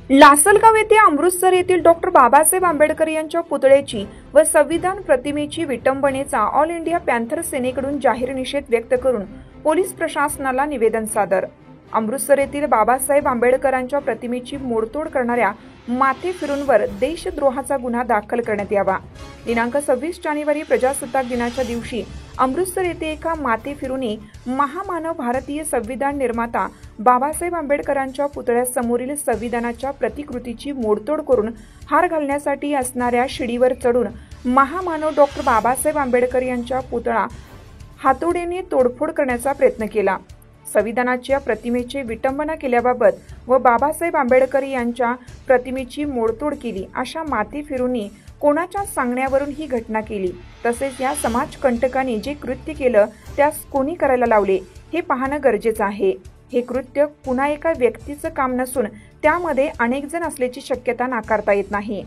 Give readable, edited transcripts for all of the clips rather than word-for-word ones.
लासलगाव येथे अमृतसर येथील डॉक्टर बाबासाहेब आंबेडकर यांच्या पुतळ्याची व संविधान प्रतिमेची विटंबनेचा ऑल इंडिया पॅन्थर सेनेकडून जाहीर निषेध व्यक्त करून पोलीस प्रशासनाला निवेदन सादर। अमृतसर येथील बाबासाहेब आंबेडकरांच्या प्रतिमेची मोडतोड करणाऱ्या माथेफिरूंवर देशद्रोहाचा गुन्हा दाखल करण्यात यावा। दिनांक 26 जानेवारी प्रजासत्ताक दिनाच्या दिवशी अमृतसर येथे एका माथेफिरूने महामानव भारतीय संविधान निर्माता बाबासाहेब आंबेडकरांच्या पुतळ्यासमोरील संविधानाच्या प्रतिकृतीची मोडतोड करून हार घालण्यासाठी असणाऱ्या शिडीवर चढून महामानव डॉक्टर बाबासाहेब आंबेडकर यांच्या पुतळा हातोडीने तोडफोड करण्याचा प्रयत्न केला। संविधानाच्या प्रतिमेची विटंबना केल्याबाबत व बाबासाहेब आंबेडकर यांच्या प्रतिमेची मोडतोड केली अशा माथेफिरूंनी कोणाच्या सांगण्यावरून ही घटना केली, तसेच या समाजकंटकांनी जे कृत्य केलं त्यास कोणी करायला लावले हे पाहणं गरजेचं आहे। हे कृत्य कुणा एका व्यक्तीचं काम नसून त्यामध्ये अनेक जण असल्याची शक्यता नाकारता येत नाही।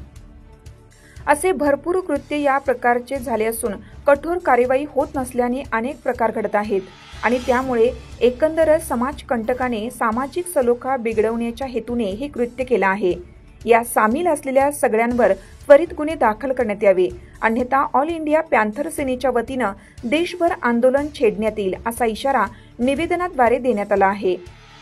असे भरपूर कृत्य या प्रकारचे झाले असून कठोर कार्यवाही होत नसल्याने अनेक प्रकार घडत आहेत आणि त्यामुळे एकंदरच समाजकंटकाने सामाजिक सलोखा बिघडवण्याच्या हेतूने हे कृत्य केले आहे। या सामील असलेल्या सगळ्यांवर त्वरित गुन्हे दाखल करण्यात यावे, अन्यथा ऑल इंडिया पॅन्थर सेनेच्या वतीनं देशभर आंदोलन छेडण्यात येईल असा इशारा निवेदनाद्वारे देण्यात आला आहे।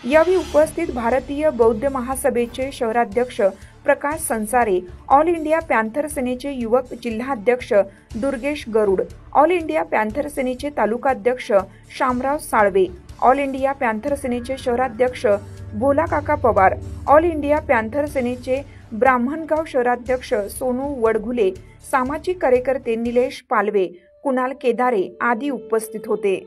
यावेळी उपस्थित भारतीय बौद्ध महासभेचे शहराध्यक्ष प्रकाश संसारे, ऑल इंडिया पॅन्थर सेनेचे युवक जिल्हाध्यक्ष दुर्गेश गरुड, ऑल इंडिया पॅन्थर सेनेचे तालुकाध्यक्ष Shamrao Salve, all India panther सेनेचे शहराध्यक्ष भोलाकाका पवार, ऑल इंडिया पॅन्थर सेनेचे ब्राह्मणगाव शहराध्यक्ष सोनू वडघुले, सामाजिक कार्यकर्ते निलेश पालवे, कुणाल केदारे आदी उपस्थित होते।